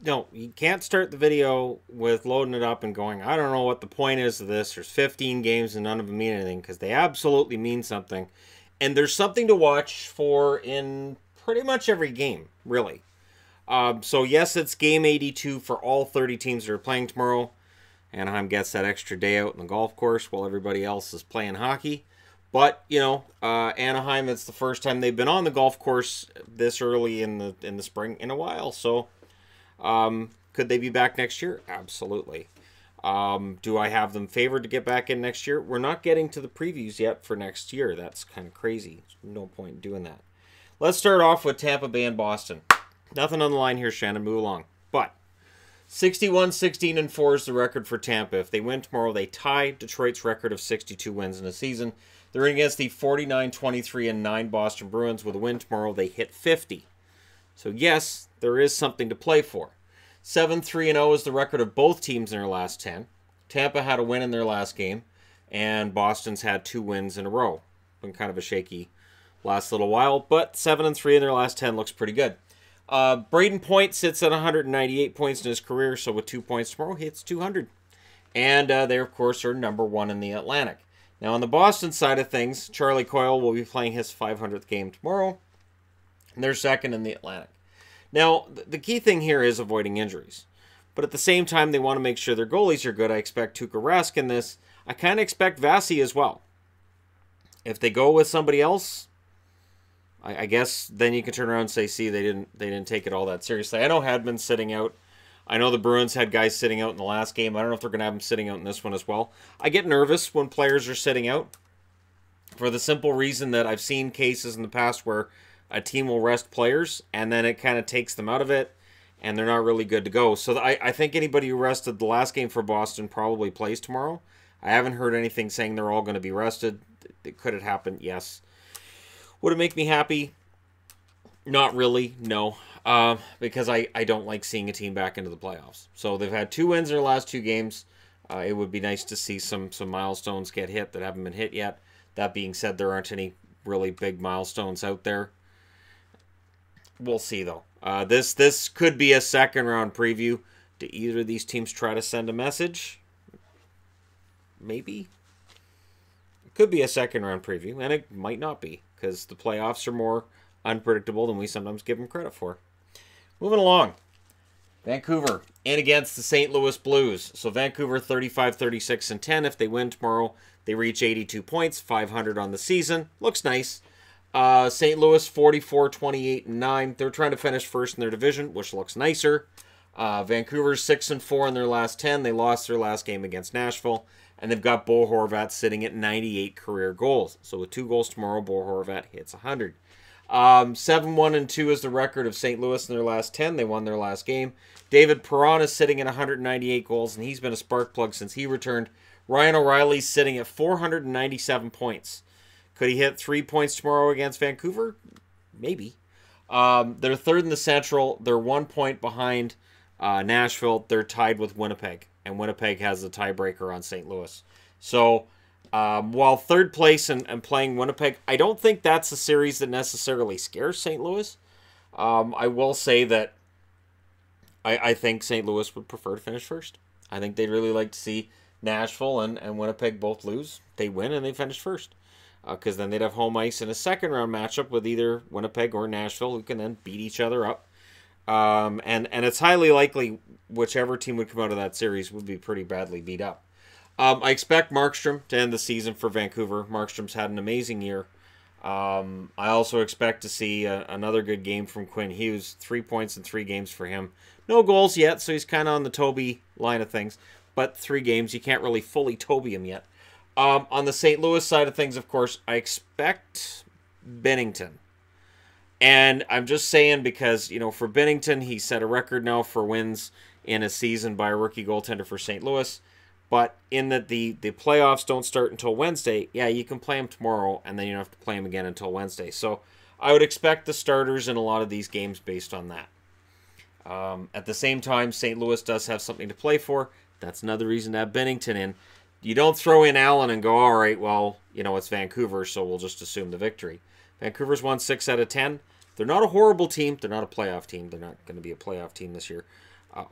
no, you can't start the video with loading it up and going, I don't know what the point is of this. There's 15 games and none of them mean anything, because they absolutely mean something. And there's something to watch for in pretty much every game, really. So yes, it's game 82 for all 30 teams that are playing tomorrow. Anaheim gets that extra day out in the golf course while everybody else is playing hockey. But, you know, Anaheim, it's the first time they've been on the golf course this early in the spring in a while. So could they be back next year? Absolutely. Do I have them favored to get back in next year? We're not getting to the previews yet for next year. That's kind of crazy. There's no point in doing that. Let's start off with Tampa Bay and Boston. Nothing on the line here, Shannon. Move along. But 61-16-4 is the record for Tampa. If they win tomorrow, they tie Detroit's record of 62 wins in a season. They're in against the 49-23-9 Boston Bruins. With a win tomorrow, they hit 50. So yes, there is something to play for. 7-3-0 is the record of both teams in their last 10. Tampa had a win in their last game, and Boston's had 2 wins in a row. Been kind of a shaky last little while, but 7-3 in their last 10 looks pretty good. Braden Point sits at 198 points in his career, so with 2 points tomorrow, he hits 200. And they, of course, are number 1 in the Atlantic. Now, on the Boston side of things, Charlie Coyle will be playing his 500th game tomorrow. And they're second in the Atlantic. Now, the key thing here is avoiding injuries. But at the same time, they want to make sure their goalies are good. I expect Tuukka Rask in this. I kind of expect Vasi as well. If they go with somebody else, I guess then you can turn around and say, see, they didn't take it all that seriously. I know Hedman's sitting out. I know the Bruins had guys sitting out in the last game. I don't know if they're going to have them sitting out in this one as well. I get nervous when players are sitting out for the simple reason that I've seen cases in the past where a team will rest players and then it kind of takes them out of it and they're not really good to go. So I think anybody who rested the last game for Boston probably plays tomorrow. I haven't heard anything saying they're all going to be rested. Could it happen? Yes. Would it make me happy? Not really, no. Because I don't like seeing a team back into the playoffs. So they've had 2 wins in their last 2 games. It would be nice to see some milestones get hit that haven't been hit yet. That being said, there aren't any really big milestones out there. We'll see, though. This could be a second-round preview. Do either of these teams try to send a message? Maybe. It could be a second-round preview, and it might not be, because the playoffs are more unpredictable than we sometimes give them credit for. Moving along. Vancouver in against the St. Louis Blues. So Vancouver 35-36-10. If they win tomorrow, they reach 82 points, 500 on the season. Looks nice. St. Louis 44-28-9. They're trying to finish first in their division, which looks nicer. Vancouver's 6-4 in their last 10. They lost their last game against Nashville. And they've got Bo Horvat sitting at 98 career goals. So with 2 goals tomorrow, Bo Horvat hits 100. 7-1-2 is the record of St. Louis in their last 10. They won their last game. David Perron is sitting at 198 goals, and he's been a spark plug since he returned. Ryan O'Reilly's sitting at 497 points. Could he hit 3 points tomorrow against Vancouver? Maybe. They're third in the Central. They're 1 point behind Nashville. They're tied with Winnipeg, and Winnipeg has the tiebreaker on St. Louis. So while third place and playing Winnipeg, I don't think that's a series that necessarily scares St. Louis. I will say that I think St. Louis would prefer to finish first. I think they'd really like to see Nashville and Winnipeg both lose. They win and they finish first. Because then they'd have home ice in a second-round matchup with either Winnipeg or Nashville, who can then beat each other up. And it's highly likely whichever team would come out of that series would be pretty badly beat up. I expect Markstrom to end the season for Vancouver. Markstrom's had an amazing year. I also expect to see another good game from Quinn Hughes. 3 points in 3 games for him. No goals yet, so he's kind of on the Toby line of things. But 3 games, you can't really fully Toby him yet. On the St. Louis side of things, of course, I expect Binnington. And I'm just saying because, you know, for Binnington, he set a record now for wins in a season by a rookie goaltender for St. Louis. But in that the playoffs don't start until Wednesday, yeah, you can play him tomorrow, and then you don't have to play him again until Wednesday. So I would expect the starters in a lot of these games based on that. At the same time, St. Louis does have something to play for. That's another reason to have Binnington in. You don't throw in Allen and go, all right, well, you know, it's Vancouver, so we'll just assume the victory. Vancouver's won 6 out of 10. They're not a horrible team. They're not a playoff team. They're not going to be a playoff team this year.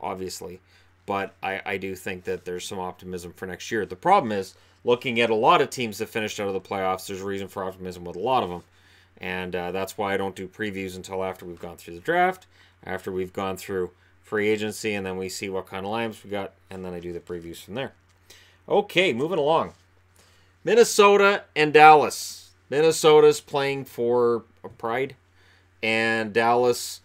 obviously. But I do think that there's some optimism for next year. The problem is, looking at a lot of teams that finished out of the playoffs, there's a reason for optimism with a lot of them. And that's why I don't do previews until after we've gone through the draft, after we've gone through free agency, and then we see what kind of lineups we got, and then I do the previews from there. Okay, moving along. Minnesota and Dallas. Minnesota's playing for pride, and Dallas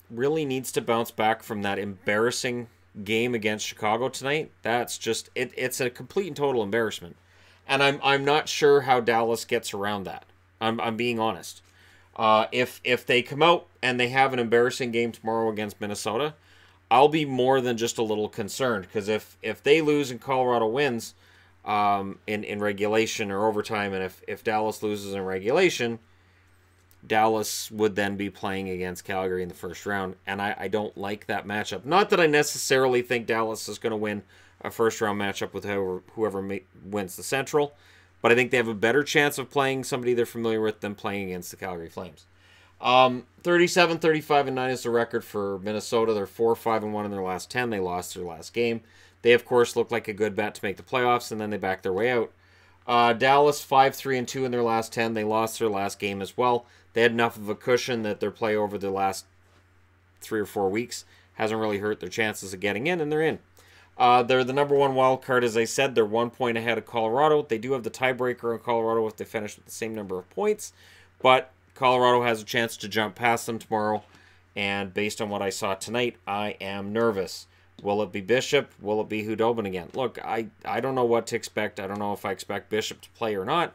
really needs to bounce back from that embarrassing game against Chicago tonight. That's just it's a complete and total embarrassment. And I'm not sure how Dallas gets around that. I'm being honest. If they come out and they have an embarrassing game tomorrow against Minnesota, I'll be more than just a little concerned, because if they lose and Colorado wins in regulation or overtime, and if Dallas loses in regulation, Dallas would then be playing against Calgary in the first round, and I don't like that matchup. Not that I necessarily think Dallas is going to win a first-round matchup with whoever wins the Central, but I think they have a better chance of playing somebody they're familiar with than playing against the Calgary Flames. 37-35-9 is the record for Minnesota. They're 4-5-1 in their last 10. They lost their last game. They, of course, look like a good bet to make the playoffs, and then they back their way out. Dallas 5-3-2 in their last 10. They lost their last game as well. They had enough of a cushion that their play over the last 3 or 4 weeks hasn't really hurt their chances of getting in, and they're in. They're the number one wild card, as I said. They're 1 point ahead of Colorado. They do have the tiebreaker on Colorado if they finish with the same number of points, but Colorado has a chance to jump past them tomorrow, and based on what I saw tonight, I am nervous. Will it be Bishop? Will it be Hudobin again? Look, I don't know what to expect. I don't know if I expect Bishop to play or not.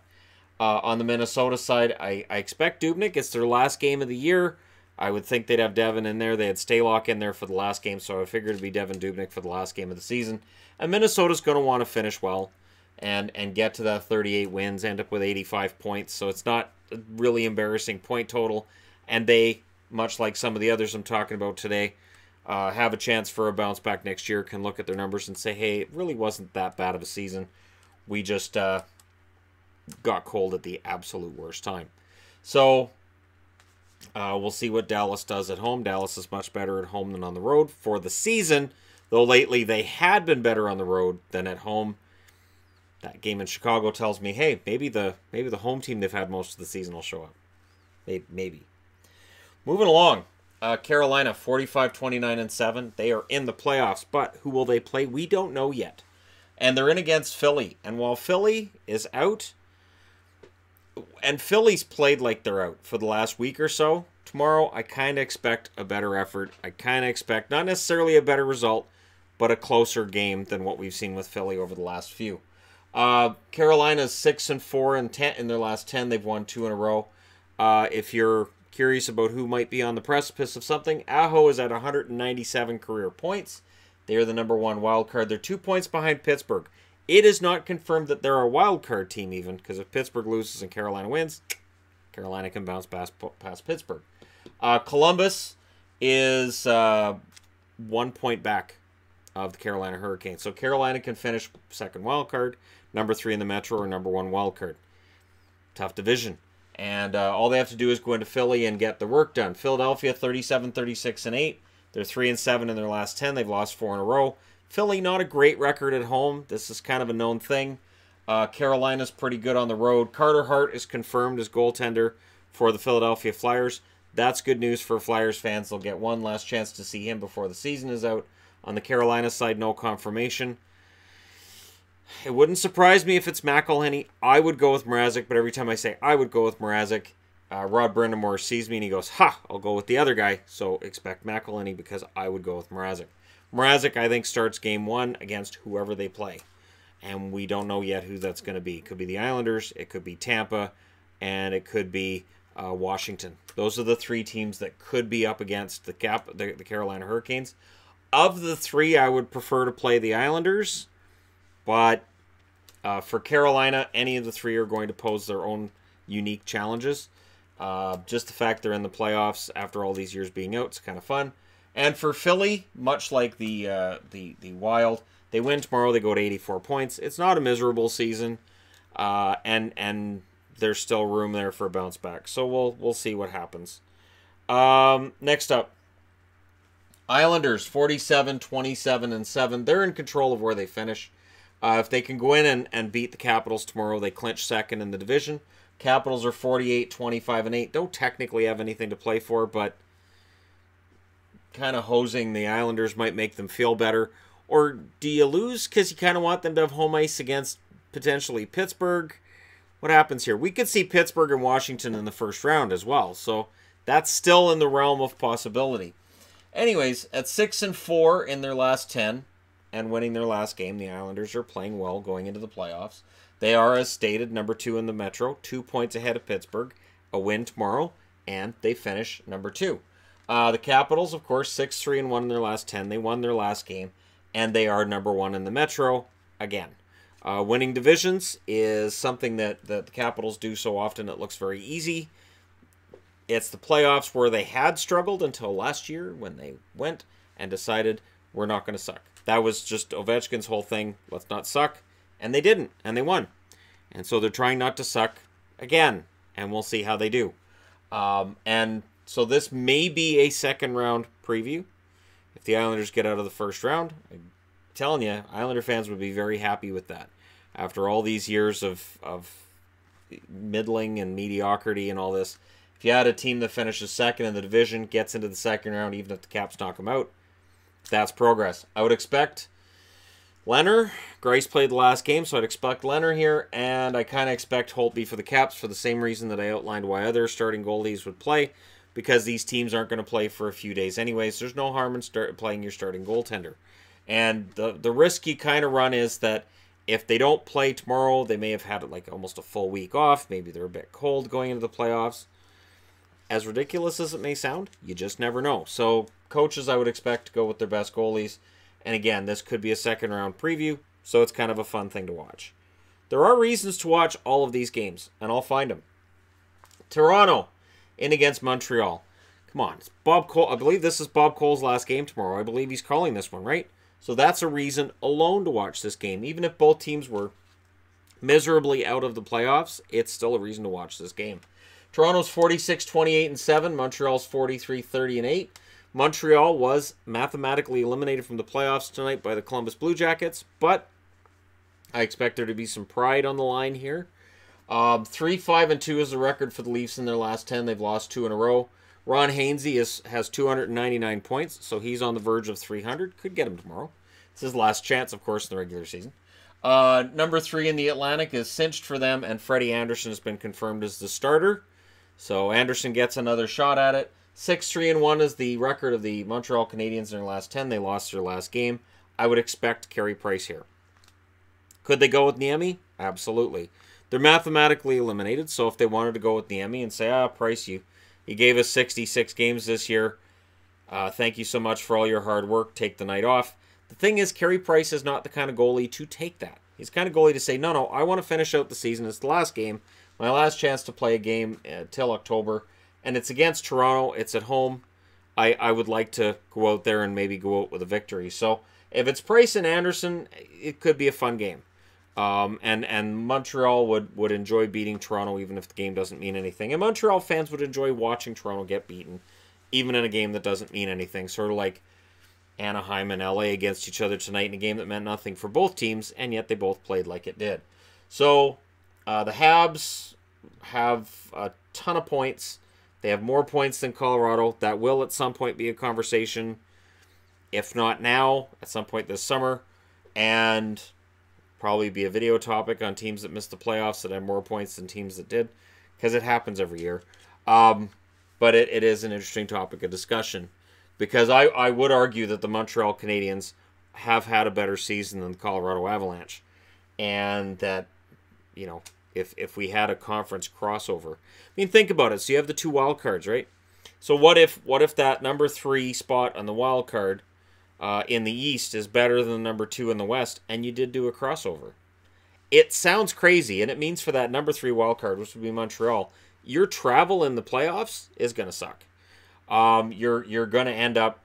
On the Minnesota side, I expect Dubnyk. It's their last game of the year. I would think they'd have Devin in there. They had Stalock in there for the last game, so I figured it'd be Devin Dubnyk for the last game of the season. And Minnesota's going to want to finish well and get to that 38 wins, end up with 85 points. So it's not a really embarrassing point total. And they, much like some of the others I'm talking about today, have a chance for a bounce back next year, can look at their numbers and say, hey, it really wasn't that bad of a season. We just got cold at the absolute worst time. So we'll see what Dallas does at home. Dallas is much better at home than on the road for the season, though lately they had been better on the road than at home. That game in Chicago tells me, hey, maybe the home team they've had most of the season will show up. Maybe. Moving along. Carolina, 45-29-7. They are in the playoffs, but who will they play? We don't know yet. And they're in against Philly. And while Philly is out, and Philly's played like they're out for the last week or so, tomorrow I kind of expect a better effort. I kind of expect not necessarily a better result, but a closer game than what we've seen with Philly over the last few. Carolina's 6-4 in their last 10. They've won 2 in a row. If you're curious about who might be on the precipice of something, Aho is at 197 career points. They are the number one wild card. They're 2 points behind Pittsburgh. It is not confirmed that they're a wild card team even, because if Pittsburgh loses and Carolina wins, Carolina can bounce past Pittsburgh. Columbus is 1 point back of the Carolina Hurricanes. So Carolina can finish second wild card, number 3 in the Metro, or number 1 wild card. Tough division. And all they have to do is go into Philly and get the work done. Philadelphia, 37-36-8. They're 3-7 in their last 10. They've lost 4 in a row. Philly, not a great record at home. This is kind of a known thing. Carolina's pretty good on the road. Carter Hart is confirmed as goaltender for the Philadelphia Flyers. That's good news for Flyers fans. They'll get one last chance to see him before the season is out. On the Carolina side, no confirmation. It wouldn't surprise me if it's McElhinney. I would go with Mrazek, but every time I say I would go with Mrazek, Rod Brindamore sees me and he goes, ha, I'll go with the other guy. So expect McElhinney because I would go with Mrazek. Mrazek, I think, starts game 1 against whoever they play. And we don't know yet who that's going to be. It could be the Islanders, it could be Tampa, and it could be Washington. Those are the 3 teams that could be up against the Carolina Hurricanes. Of the 3, I would prefer to play the Islanders. But for Carolina, any of the 3 are going to pose their own unique challenges. Just the fact they're in the playoffs after all these years being out, it's kind of fun. And for Philly, much like the Wild, they win tomorrow, they go to 84 points. It's not a miserable season, and there's still room there for a bounce back. So we'll see what happens. Next up, Islanders 47, 27, and 7. They're in control of where they finish. If they can go in and beat the Capitals tomorrow, they clinch second in the division. Capitals are 48, 25, and 8. Don't technically have anything to play for, but kind of hosing the Islanders might make them feel better. Or do you lose because you kind of want them to have home ice against potentially Pittsburgh? What happens here? We could see Pittsburgh and Washington in the first round as well. So that's still in the realm of possibility. Anyways, at 6-4 in their last 10 and winning their last game, the Islanders are playing well going into the playoffs. They are, as stated, number 2 in the Metro, 2 points ahead of Pittsburgh, a win tomorrow, and they finish number 2. The Capitals, of course, 6-3-1 in their last 10. They won their last game, and they are number 1 in the Metro again. Winning divisions is something that the Capitals do so often it looks very easy. It's the playoffs where they had struggled until last year when they went and decided we're not going to suck. That was just Ovechkin's whole thing. Let's not suck. And they didn't, and they won. And so they're trying not to suck again, and we'll see how they do. And so this may be a second round preview. If the Islanders get out of the first round, I'm telling you, Islander fans would be very happy with that. After all these years of middling and mediocrity and all this, if you had a team that finishes second in the division, gets into the second round, even if the Caps knock them out, that's progress. I would expect Leonard. Grace played the last game, so I'd expect Leonard here, and I kind of expect Holtby for the Caps for the same reason that I outlined why other starting goalies would play, because these teams aren't going to play for a few days anyways. There's no harm in playing your starting goaltender. And the risk you kind of run is that if they don't play tomorrow, they may have had like almost a full week off. Maybe they're a bit cold going into the playoffs. As ridiculous as it may sound, you just never know. So coaches, I would expect to go with their best goalies. And again, this could be a second round preview, so it's kind of a fun thing to watch. There are reasons to watch all of these games, and I'll find them. Toronto in against Montreal. Come on, it's Bob Cole. I believe this is Bob Cole's last game tomorrow. I believe he's calling this one, right? So that's a reason alone to watch this game. Even if both teams were miserably out of the playoffs, it's still a reason to watch this game. Toronto's 46-28-7. Montreal's 43-30-8. Montreal was mathematically eliminated from the playoffs tonight by the Columbus Blue Jackets, but I expect there to be some pride on the line here. 3-5-2 is the record for the Leafs in their last 10. They've lost 2 in a row. Ron Hainsey has 299 points, so he's on the verge of 300. Could get him tomorrow. It's his last chance, of course, in the regular season. Number 3 in the Atlantic is cinched for them, and Freddie Anderson has been confirmed as the starter. So Anderson gets another shot at it. 6-3-1 is the record of the Montreal Canadiens in their last 10. They lost their last game. I would expect Carey Price here. Could they go with Niemi? Absolutely. They're mathematically eliminated, so if they wanted to go with Niemi and say, Price, you gave us 66 games this year. Thank you so much for all your hard work. Take the night off. The thing is, Carey Price is not the kind of goalie to take that. He's the kind of goalie to say, no, I want to finish out the season. It's the last game. My last chance to play a game till October. And it's against Toronto. It's at home. I would like to go out there and maybe go out with a victory. So if it's Price and Anderson, it could be a fun game. And Montreal would enjoy beating Toronto even if the game doesn't mean anything. And Montreal fans would enjoy watching Toronto get beaten even in a game that doesn't mean anything. Sort of like Anaheim and LA against each other tonight in a game that meant nothing for both teams, and yet they both played like it did. So the Habs have a ton of points. They have more points than Colorado. That will at some point be a conversation, if not now, at some point this summer, and probably be a video topic on teams that missed the playoffs that have more points than teams that did, because it happens every year. But it is an interesting topic of discussion, because I would argue that the Montreal Canadiens have had a better season than the Colorado Avalanche, and that, you know, if we had a conference crossover. I mean, think about it. So you have the 2 wild cards, right? So what if that number 3 spot on the wild card in the East is better than the number 2 in the West, and you did do a crossover? It sounds crazy, and it means for that number 3 wild card, which would be Montreal, your travel in the playoffs is going to suck. You're going to end up,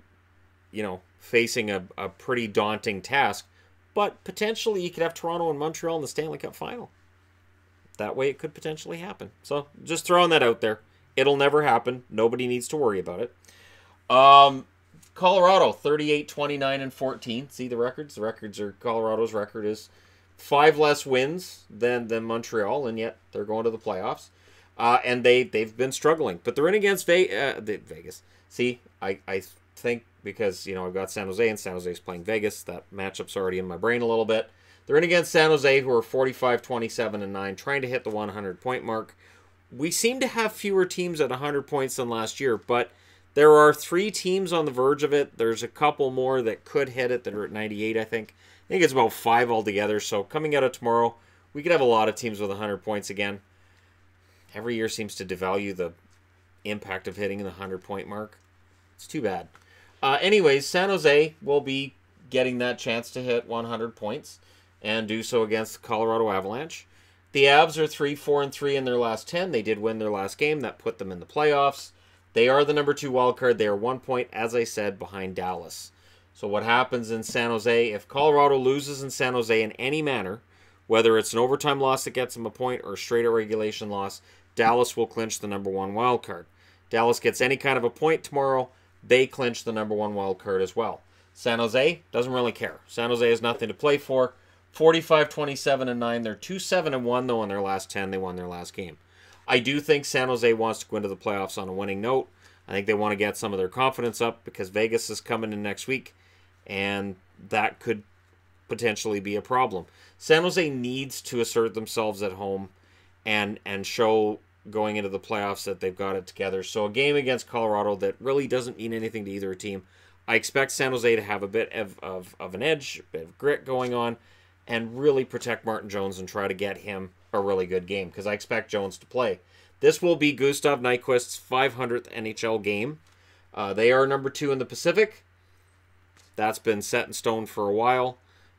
you know, facing a pretty daunting task, but potentially you could have Toronto and Montreal in the Stanley Cup final. That way it could potentially happen. So just throwing that out there. It'll never happen. Nobody needs to worry about it. Colorado, 38, 29, and 14. See the records? The records are, Colorado's record is 5 less wins than Montreal, and yet they're going to the playoffs. And they've been struggling. But they're in against Vegas. See, I think because, I've got San Jose, and San Jose's playing Vegas. That matchup's already in my brain a little bit. They're in against San Jose, who are 45, 27, and 9, trying to hit the 100-point mark. We seem to have fewer teams at 100 points than last year, but there are 3 teams on the verge of it. There's a couple more that could hit it that are at 98, I think. I think it's about 5 altogether. So coming out of tomorrow, we could have a lot of teams with 100 points again. Every year seems to devalue the impact of hitting the 100-point mark. It's too bad. Anyways, San Jose will be getting that chance to hit 100 points and do so against the Colorado Avalanche. The Avs are 3-4-3 in their last 10. They did win their last game. That put them in the playoffs. They are the number 2 wild card. They are 1 point, as I said, behind Dallas. So what happens in San Jose, if Colorado loses in San Jose in any manner, whether it's an overtime loss that gets them a point or a straight-out regulation loss, Dallas will clinch the number 1 wild card. Dallas gets any kind of a point tomorrow, they clinch the number 1 wild card as well. San Jose doesn't really care. San Jose has nothing to play for. 45, 27, and 9. They're 2-7-1, though, in their last 10. They won their last game. I do think San Jose wants to go into the playoffs on a winning note. I think they want to get some of their confidence up because Vegas is coming in next week, and that could potentially be a problem. San Jose needs to assert themselves at home and show going into the playoffs that they've got it together. So a game against Colorado that really doesn't mean anything to either team. I expect San Jose to have a bit of an edge, a bit of grit going on, and really protect Martin Jones and try to get him a really good game because I expect Jones to play. This will be Gustav Nyquist's 500th NHL game. They are number 2 in the Pacific. That's been set in stone for a while.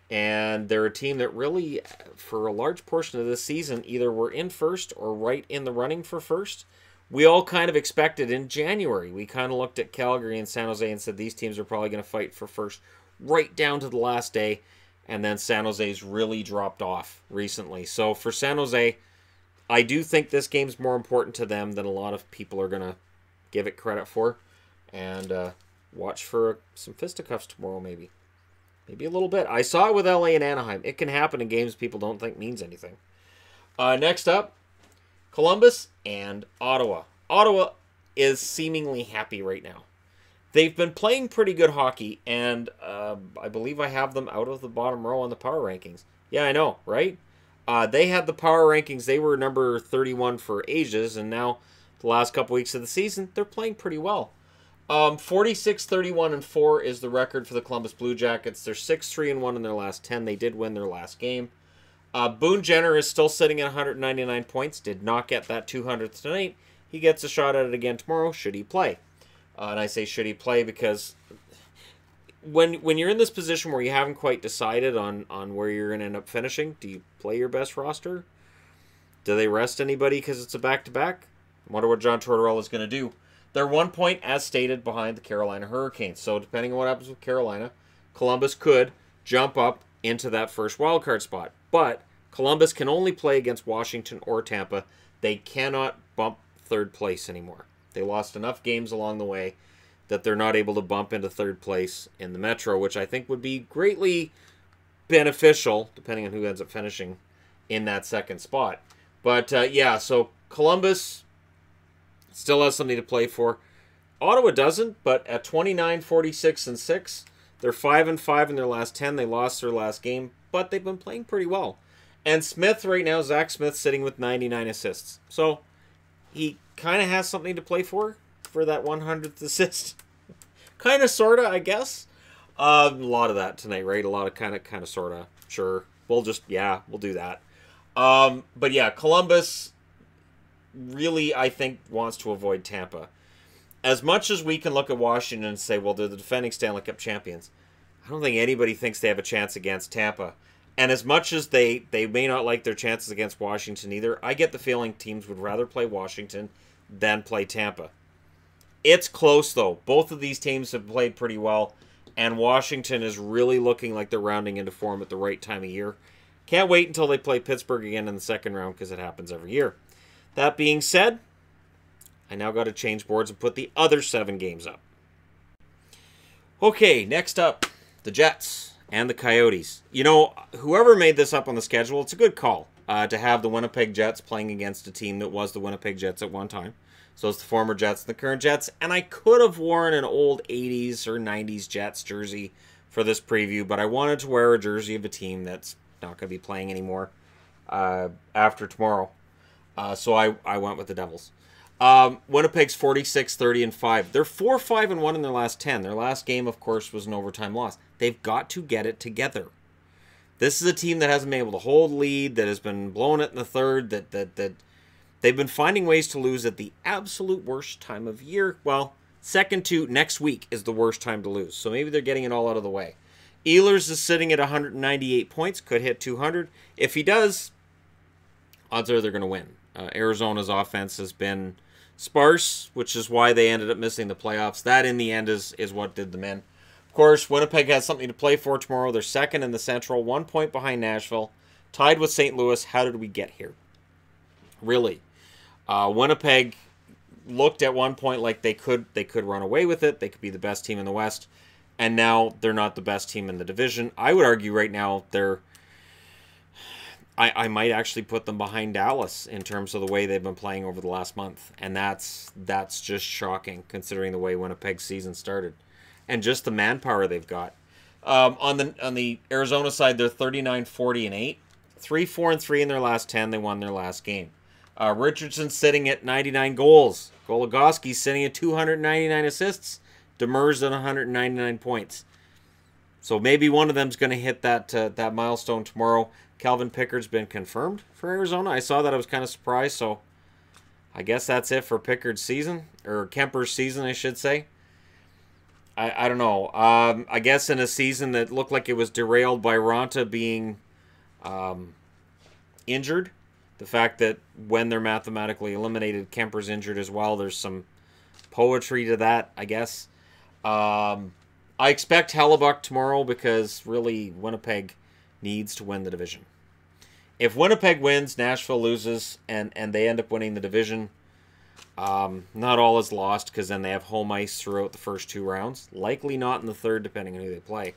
And they're a team that really, for a large portion of this season, either were in first or right in the running for first. We all kind of expected in January. We kind of looked at Calgary and San Jose and said these teams are probably going to fight for first right down to the last day. And then San Jose's really dropped off recently. So for San Jose, I do think this game's more important to them than a lot of people are going to give it credit for. And watch for some fisticuffs tomorrow, maybe. Maybe a little bit. I saw it with LA and Anaheim. It can happen in games people don't think means anything. Next up, Columbus and Ottawa. Ottawa is seemingly happy right now. They've been playing pretty good hockey, and I believe I have them out of the bottom row on the power rankings. Yeah, I know, right? They had the power rankings. They were number 31 for ages, and now the last couple weeks of the season, they're playing pretty well. 46, 31, and 4 is the record for the Columbus Blue Jackets. They're 6-3-1 in their last 10. They did win their last game. Boone Jenner is still sitting at 199 points. Did not get that 200th tonight. He gets a shot at it again tomorrow, should he play. And I say should he play because when you're in this position where you haven't quite decided on where you're going to end up finishing, do you play your best roster? Do they rest anybody because it's a back-to-back? I wonder what John Tortorella is going to do. They're 1 point, as stated, behind the Carolina Hurricanes. So depending on what happens with Carolina, Columbus could jump up into that first wildcard spot. But Columbus can only play against Washington or Tampa. They cannot bump third place anymore. They lost enough games along the way that they're not able to bump into third place in the Metro, which I think would be greatly beneficial, depending on who ends up finishing in that second spot. But, yeah, so Columbus still has something to play for. Ottawa doesn't, but at 29, 46, and 6, they're 5-5 in their last 10. They lost their last game, but they've been playing pretty well. And Smith right now, Zach Smith, sitting with 99 assists. So he kind of has something to play for that 100th assist. Kind of, sort of, I guess. A lot of that tonight, right? A lot of kind of, sort of. Sure. We'll do that. But yeah, Columbus really, I think, wants to avoid Tampa. As much as we can look at Washington and say, well, they're the defending Stanley Cup champions, I don't think anybody thinks they have a chance against Tampa. And as much as they may not like their chances against Washington either, I get the feeling teams would rather play Washington than play Tampa. It's close, though. Both of these teams have played pretty well, and Washington is really looking like they're rounding into form at the right time of year. Can't wait until they play Pittsburgh again in the second round because it happens every year. That being said, I now got to change boards and put the other 7 games up. Okay, next up, the Jets and the Coyotes. You know, whoever made this up on the schedule, it's a good call to have the Winnipeg Jets playing against a team that was the Winnipeg Jets at one time. So it's the former Jets and the current Jets. And I could have worn an old 80s or 90s Jets jersey for this preview, but I wanted to wear a jersey of a team that's not going to be playing anymore after tomorrow. So I went with the Devils. Winnipeg's 46-30-5. They're 4-5-1 in their last 10. Their last game, of course, was an overtime loss. They've got to get it together. This is a team that hasn't been able to hold lead, that has been blowing it in the third, that they've been finding ways to lose at the absolute worst time of year. Well, second to next week is the worst time to lose. So maybe they're getting it all out of the way. Ehlers is sitting at 198 points, could hit 200. If he does, odds are they're going to win. Arizona's offense has been sparse, which is why they ended up missing the playoffs. That, in the end, is what did them in. Of course, Winnipeg has something to play for tomorrow. They're second in the Central, 1 point behind Nashville, tied with St. Louis. How did we get here? Really, Winnipeg looked at one point like they could run away with it. They could be the best team in the West, and now they're not the best team in the division. I would argue right now I might actually put them behind Dallas in terms of the way they've been playing over the last month. And that's just shocking considering the way Winnipeg's season started. And just the manpower they've got. On the Arizona side, they're 39-40-8. 3-4-3 in their last 10. They won their last game. Richardson's sitting at 99 goals. Goligoski's sitting at 299 assists. Demers at 199 points. So maybe one of them's going to hit that milestone tomorrow. Calvin Pickard's been confirmed for Arizona. I saw that. I was kind of surprised. So I guess that's it for Pickard's season, or Kemper's season, I should say. I don't know. I guess in a season that looked like it was derailed by Ronta being injured. The fact that when they're mathematically eliminated, Kemper's injured as well. There's some poetry to that, I guess. I expect Hellebuck tomorrow because really Winnipeg needs to win the division. If Winnipeg wins, Nashville loses, and they end up winning the division, not all is lost because then they have home ice throughout the first two rounds. Likely not in the third, depending on who they play.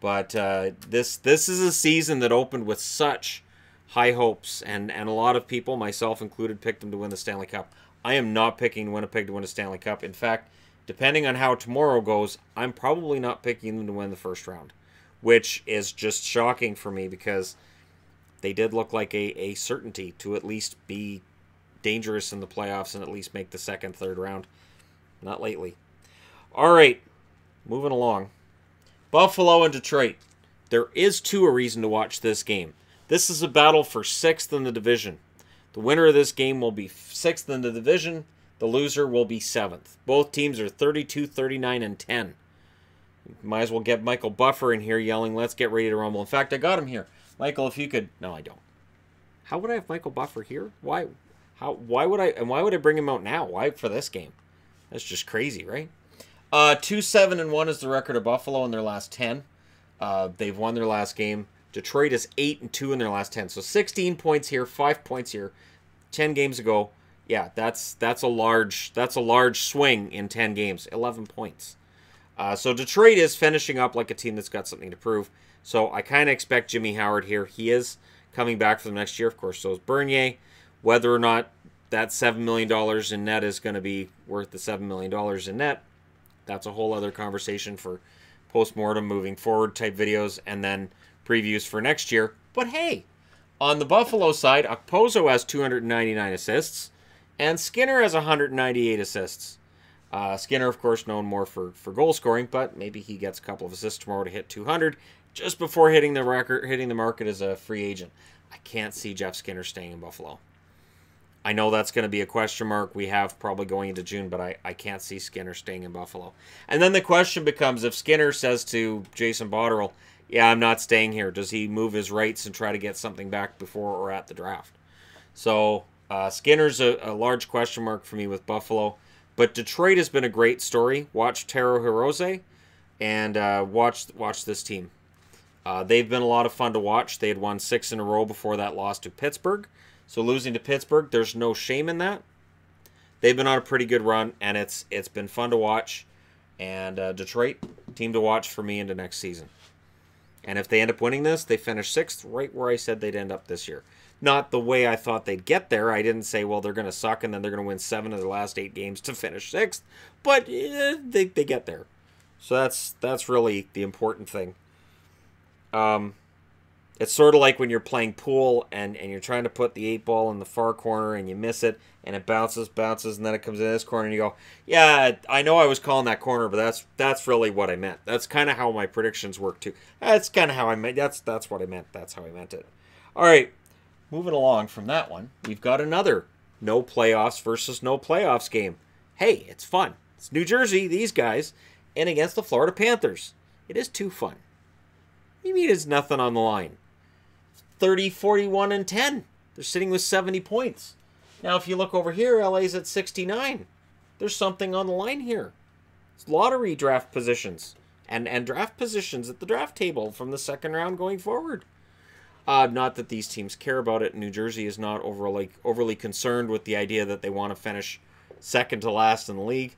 But this is a season that opened with such high hopes, and a lot of people, myself included, picked them to win the Stanley Cup. I am not picking Winnipeg to win a Stanley Cup. In fact, depending on how tomorrow goes, I'm probably not picking them to win the first round, which is just shocking for me because they did look like a certainty to at least be dangerous in the playoffs and at least make the second, third round. Not lately. All right, moving along. Buffalo and Detroit. There is, too, a reason to watch this game. This is a battle for 6th in the division. The winner of this game will be 6th in the division. The loser will be 7th. Both teams are 32, 39, and 10. Might as well get Michael Buffer in here yelling, "Let's get ready to rumble." In fact, I got him here. Michael, if you could... No, I don't. How would I have Michael Buffer here? Why? Why would I bring him out now? Why for this game? That's just crazy, right? 2-7-1 is the record of Buffalo in their last 10. They've won their last game. Detroit is 8-2 in their last 10. So 16 points here, 5 points here. 10 games ago. Yeah, that's a large swing in 10 games. 11 points. So Detroit is finishing up like a team that's got something to prove. So I kind of expect Jimmy Howard here. He is coming back for the next year, of course. So is Bernier. Whether or not that $7 million in net is going to be worth the $7 million in net, that's a whole other conversation for post-mortem, moving forward type videos, and then previews for next year. But hey, on the Buffalo side, Okposo has 299 assists, and Skinner has 198 assists. Skinner, of course, known more for goal scoring, but maybe he gets a couple of assists tomorrow to hit 200 just before hitting the market as a free agent. I can't see Jeff Skinner staying in Buffalo. I know that's going to be a question mark we have probably going into June, but I can't see Skinner staying in Buffalo. And then the question becomes, if Skinner says to Jason Botterill, "Yeah, I'm not staying here," does he move his rights and try to get something back before or at the draft? So Skinner's a large question mark for me with Buffalo. But Detroit has been a great story. Watch Taro Hirose and watch this team. They've been a lot of fun to watch. They had won 6 in a row before that loss to Pittsburgh. So losing to Pittsburgh, there's no shame in that. They've been on a pretty good run, and it's been fun to watch. And Detroit, Team to watch for me into next season. And if they end up winning this, they finish 6th, right where I said they'd end up this year. Not the way I thought they'd get there. I didn't say, well, they're going to suck and then they're going to win 7 of their last 8 games to finish 6th. But they get there. So that's really the important thing. It's sort of like when you're playing pool and you're trying to put the 8 ball in the far corner and you miss it and it bounces, and then it comes in this corner and you go, yeah, I know I was calling that corner, but that's really what I meant. That's kind of how my predictions work too. That's kind of how I meant. That's what I meant. That's how I meant it. All right, moving along from that one, we've got another no playoffs versus no playoffs game. Hey, it's fun. It's New Jersey, these guys, and against the Florida Panthers. It is too fun. You mean it's nothing on the line? 30, 41, and 10. They're sitting with 70 points. Now, if you look over here, LA's at 69. There's something on the line here. It's lottery draft positions and draft positions at the draft table from the second round going forward. Not that these teams care about it. New Jersey is not overly concerned with the idea that they want to finish second to last in the league.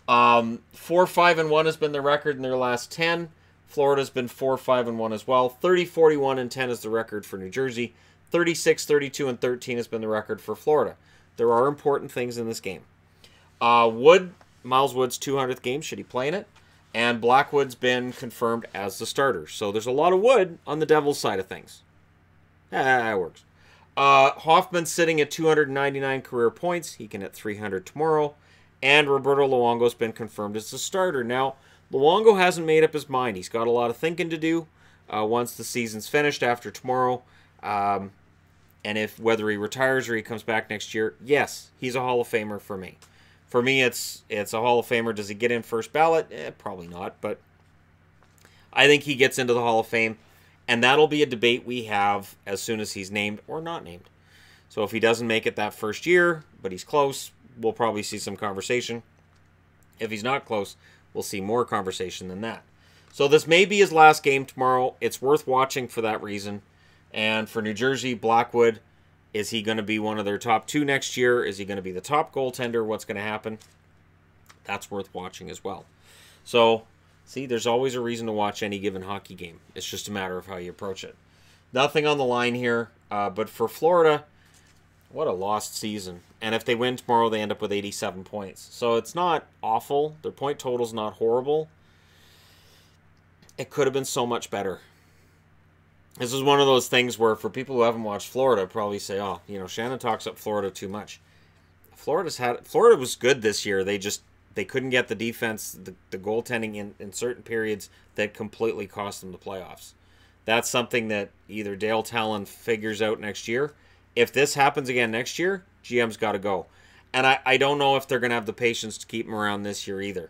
4-5-1 has been their record in their last 10. Florida's been 4-5-1 as well. 30, 41, and 10 is the record for New Jersey. 36, 32, and 13 has been the record for Florida. There are important things in this game. Miles Wood's 200th game, should he play in it? And Blackwood's been confirmed as the starter. So there's a lot of Wood on the Devils side of things. That works. Hoffman's sitting at 299 career points. He can hit 300 tomorrow. And Roberto Luongo's been confirmed as the starter. Now, Luongo hasn't made up his mind. He's got a lot of thinking to do once the season's finished after tomorrow. And whether he retires or he comes back next year, yes, he's a Hall of Famer for me. For me, it's a Hall of Famer. Does he get in first ballot? Probably not, but I think he gets into the Hall of Fame. And that'll be a debate we have as soon as he's named or not named. So if he doesn't make it that first year, but he's close, we'll probably see some conversation. If he's not close, we'll see more conversation than that. So this may be his last game tomorrow. It's worth watching for that reason. And for New Jersey, Blackwood, is he going to be one of their top 2 next year? Is he going to be the top goaltender? What's going to happen? That's worth watching as well. So, see, there's always a reason to watch any given hockey game. It's just a matter of how you approach it. Nothing on the line here. But for Florida, what a lost season. And if they win tomorrow, they end up with 87 points. So it's not awful. Their point total's not horrible. It could have been so much better. This is one of those things where for people who haven't watched Florida, probably say, oh, Shannon talks up Florida too much. Florida was good this year. They couldn't get the defense, the goaltending in certain periods that completely cost them the playoffs. That's something that either Dale Talon figures out next year. If this happens again next year, GM's got to go. And I don't know if they're going to have the patience to keep him around this year either.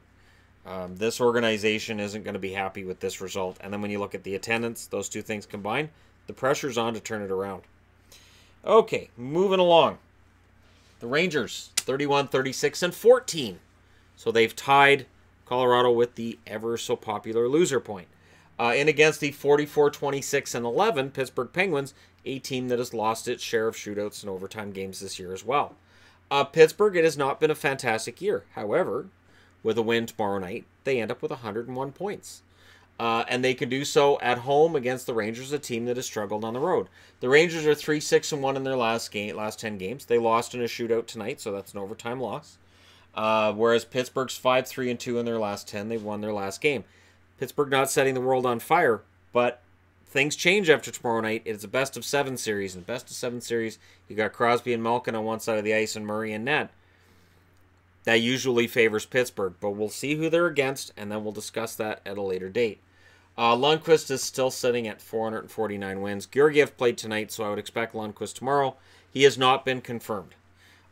This organization isn't going to be happy with this result. And then when you look at the attendance, those two things combined, the pressure's on to turn it around. Okay, moving along. The Rangers, 31, 36, and 14. So they've tied Colorado with the ever-so-popular loser point. In against the 44, 26, and 11 Pittsburgh Penguins, a team that has lost its share of shootouts and overtime games this year as well. Pittsburgh, it has not been a fantastic year. However, with a win tomorrow night, they end up with 101 points. And they can do so at home against the Rangers, a team that has struggled on the road. The Rangers are 3-6-1 in their last 10 games. They lost in a shootout tonight, so that's an overtime loss. Whereas Pittsburgh's 5-3-2 in their last 10. They've won their last game. Pittsburgh not setting the world on fire, but things change after tomorrow night. It's a best-of-7 series. And best-of-7 series, you got Crosby and Malkin on one side of the ice and Murray and Ned. That usually favors Pittsburgh, but we'll see who they're against, and then we'll discuss that at a later date. Lundqvist is still sitting at 449 wins. Georgiev played tonight, so I would expect Lundqvist tomorrow. He has not been confirmed.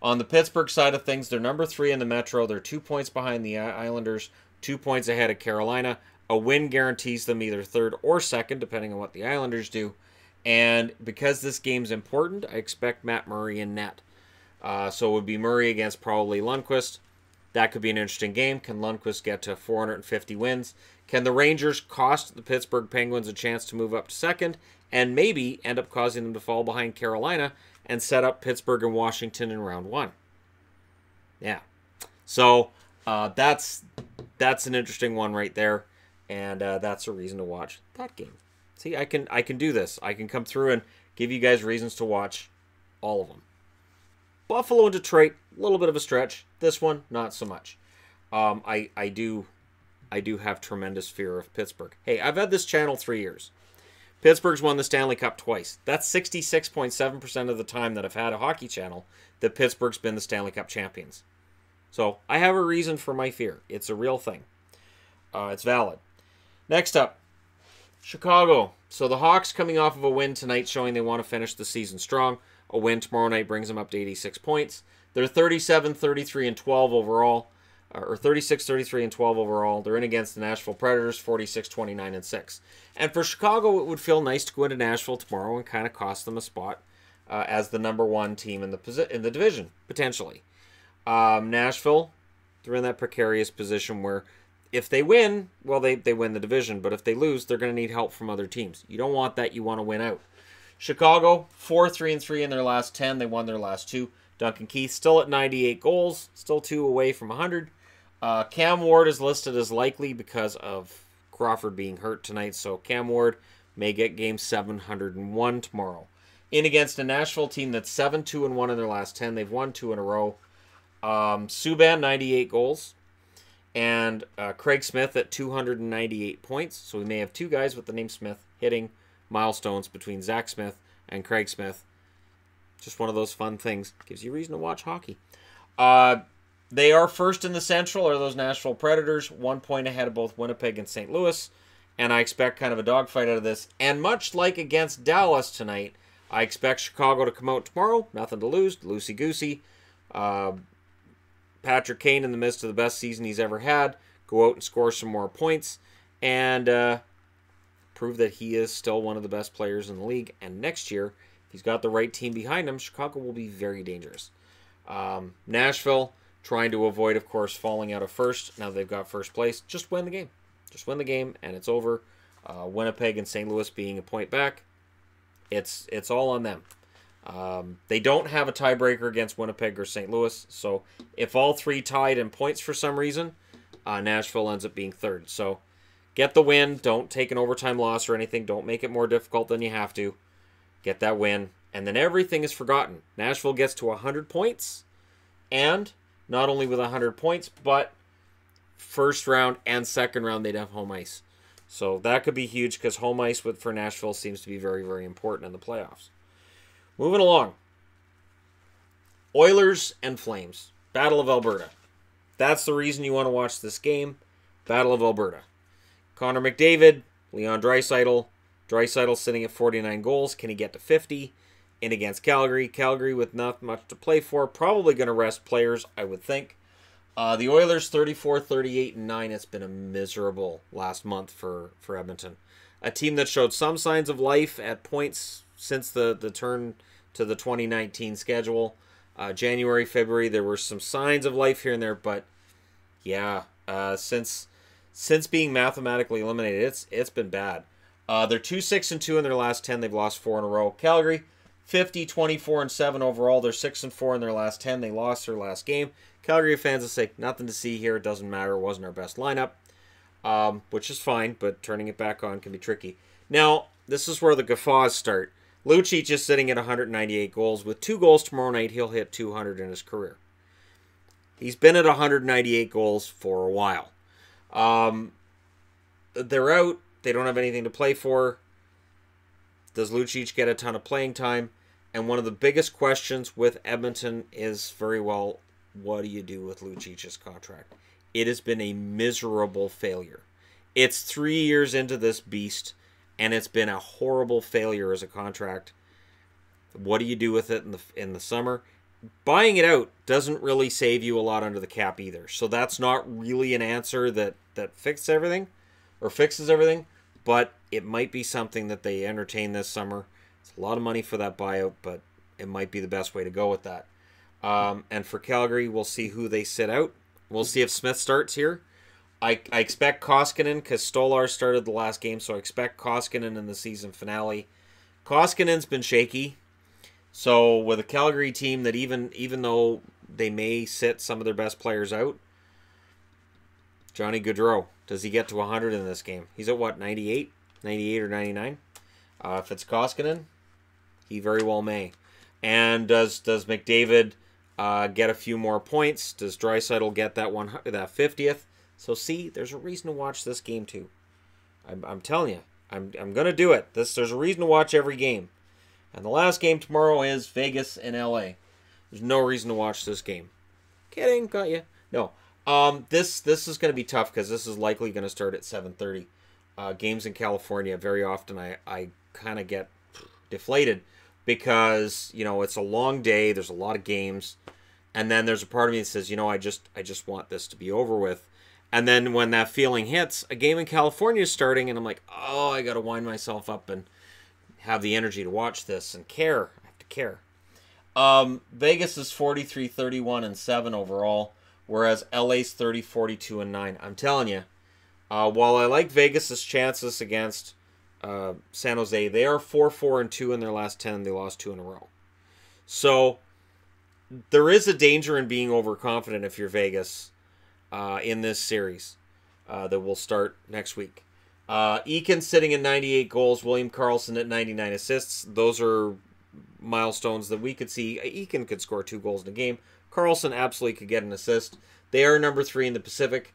On the Pittsburgh side of things, they're number 3 in the Metro. They're 2 points behind the Islanders, 2 points ahead of Carolina. A win guarantees them either third or second, depending on what the Islanders do. And because this game's important, I expect Matt Murray in net. So it would be Murray against probably Lundqvist. That could be an interesting game. Can Lundqvist get to 450 wins? Can the Rangers cost the Pittsburgh Penguins a chance to move up to second and maybe end up causing them to fall behind Carolina and set up Pittsburgh and Washington in round 1? Yeah. So that's an interesting one right there. And that's a reason to watch that game. See, I can do this. I can come through and give you guys reasons to watch all of them. Buffalo and Detroit, a little bit of a stretch. This one, not so much. I do have tremendous fear of Pittsburgh. Hey, I've had this channel 3 years. Pittsburgh's won the Stanley Cup twice. That's 66.7% of the time that I've had a hockey channel that Pittsburgh's been the Stanley Cup champions. So I have a reason for my fear. It's a real thing. It's valid. Next up, Chicago. So the Hawks coming off of a win tonight showing they want to finish the season strong. A win tomorrow night brings them up to 86 points. They're 37, 33, and 12 overall. Or 36, 33, and 12 overall. They're in against the Nashville Predators, 46, 29, and 6. And for Chicago, it would feel nice to go into Nashville tomorrow and kind of cost them a spot as the #1 team in the division, potentially. Nashville, they're in that precarious position where if they win, well, they win the division. But if they lose, they're going to need help from other teams. You don't want that. You want to win out. Chicago, 4-3-3 in their last 10. They won their last 2. Duncan Keith still at 98 goals, still 2 away from 100. Cam Ward is listed as likely because of Crawford being hurt tonight, so Cam Ward may get game 701 tomorrow. In against a Nashville team that's 7-2-1 in their last 10. They've won 2 in a row. Subban, 98 goals. And Craig Smith at 298 points. So we may have 2 guys with the name Smith hitting milestones between Zach Smith and Craig Smith. Just one of those fun things. Gives you a reason to watch hockey. They are first in the Central, are those Nashville Predators. 1 point ahead of both Winnipeg and St. Louis. And I expect kind of a dogfight out of this. And much like against Dallas tonight, I expect Chicago to come out tomorrow. Nothing to lose. Loosey-goosey. Patrick Kane in the midst of the best season he's ever had. Go out and score some more points. And prove that he is still one of the best players in the league. And next year, if he's got the right team behind him, Chicago will be very dangerous. Nashville, trying to avoid, of course, falling out of first. Now they've got first place. Just win the game. Just win the game, and it's over. Winnipeg and St. Louis being a point back, it's all on them. They don't have a tiebreaker against Winnipeg or St. Louis, so if all 3 tied in points for some reason, Nashville ends up being third. So get the win. Don't take an overtime loss or anything. Don't make it more difficult than you have to. Get that win, and then everything is forgotten. Nashville gets to 100 points, and not only with 100 points, but first round and second round, they'd have home ice. So that could be huge because home ice for Nashville seems to be very, very important in the playoffs. Moving along. Oilers and Flames. Battle of Alberta. That's the reason you want to watch this game. Battle of Alberta. Connor McDavid, Leon Draisaitl. Draisaitl sitting at 49 goals. Can he get to 50? In against Calgary. Calgary with not much to play for. Probably going to rest players, I would think. The Oilers 34, 38, and 9. It's been a miserable last month for Edmonton. A team that showed some signs of life at points since the turn to the 2019 schedule. January, February, there were some signs of life here and there, but yeah, since being mathematically eliminated, it's been bad. They're 2-6-2 in their last 10. They've lost 4 in a row. Calgary 50, 24, and 7 overall. They're 6-4 in their last 10. They lost their last game. Calgary fans will say, nothing to see here. It doesn't matter. It wasn't our best lineup, which is fine, but turning it back on can be tricky. Now, this is where the guffaws start. Lucic is sitting at 198 goals. With 2 goals tomorrow night, he'll hit 200 in his career. He's been at 198 goals for a while. They're out. They don't have anything to play for. Does Lucic get a ton of playing time? And one of the biggest questions with Edmonton is very well, what do you do with Lucic's contract? It has been a miserable failure. It's 3 years into this beast, and it's been a horrible failure as a contract. What do you do with it in the summer? Buying it out doesn't really save you a lot under the cap either. So that's not really an answer that fixes everything, but it might be something that they entertain this summer. It's a lot of money for that buyout, but it might be the best way to go with that. And for Calgary, we'll see who they sit out. We'll see if Smith starts here. I expect Koskinen because Stolar started the last game, so I expect Koskinen in the season finale. Koskinen's been shaky. So with a Calgary team that even though they may sit some of their best players out, Johnny Gaudreau. Does he get to 100 in this game? He's at what, 98? 98 or 99? If it's Koskinen, he very well may. And does McDavid get a few more points? Does Draisaitl get that 50th? So see, there's a reason to watch this game too. I'm telling you, I'm gonna do it. There's a reason to watch every game. And the last game tomorrow is Vegas and LA. There's no reason to watch this game. Kidding, got you. No. This is going to be tough because this is likely going to start at 7:30. Games in California, very often I kind of get deflated because, you know, it's a long day. There's a lot of games. And then there's a part of me that says, you know, I just want this to be over with. And then when that feeling hits, a game in California is starting and I'm like, oh, I got to wind myself up and have the energy to watch this and care. I have to care. Vegas is 43-31-7 overall, whereas LA's 30-42-9. I'm telling you, while I like Vegas's chances against San Jose, they are 4-4-2 in their last 10. They lost 2 in a row. So there is a danger in being overconfident if you're Vegas in this series that will start next week. Eakin sitting at 98 goals, William Karlsson at 99 assists. Those are milestones that we could see. Eakin could score 2 goals in a game. Karlsson absolutely could get an assist. They are number 3 in the Pacific.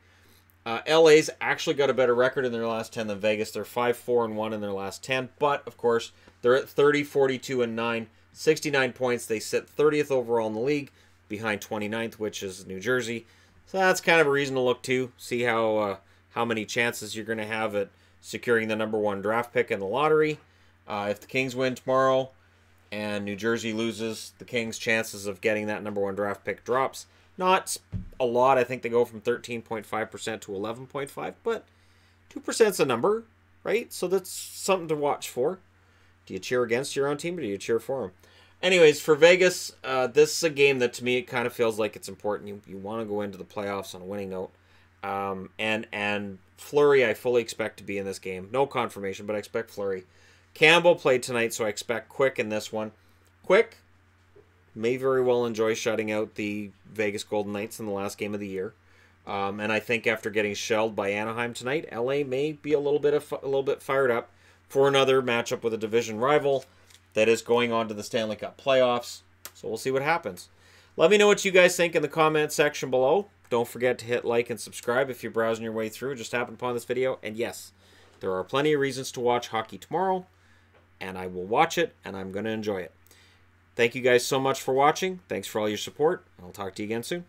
LA's actually got a better record in their last 10 than Vegas. They're 5-4-1 in their last 10. But, of course, they're at 30-42-9. 69 points. They sit 30th overall in the league, behind 29th, which is New Jersey. So that's kind of a reason to look to. See how many chances you're going to have at securing the number 1 draft pick in the lottery. If the Kings win tomorrow and New Jersey loses, the Kings' chances of getting that number 1 draft pick drops. Not a lot. I think they go from 13.5% to 11.5%, but 2% is a number, right? So that's something to watch for. Do you cheer against your own team or do you cheer for them? Anyways, for Vegas, this is a game that to me it kind of feels like it's important. You want to go into the playoffs on a winning note. And Fleury, I fully expect to be in this game. No confirmation, but I expect Fleury. Campbell played tonight, so I expect Quick in this one. Quick may very well enjoy shutting out the Vegas Golden Knights in the last game of the year. And I think after getting shelled by Anaheim tonight, LA may be a little bit fired up for another matchup with a division rival that is going on to the Stanley Cup playoffs. So we'll see what happens. Let me know what you guys think in the comment section below. Don't forget to hit like and subscribe if you're browsing your way through. Just happened upon this video. And yes, there are plenty of reasons to watch hockey tomorrow. And I will watch it, and I'm going to enjoy it. Thank you guys so much for watching. Thanks for all your support. I'll talk to you again soon.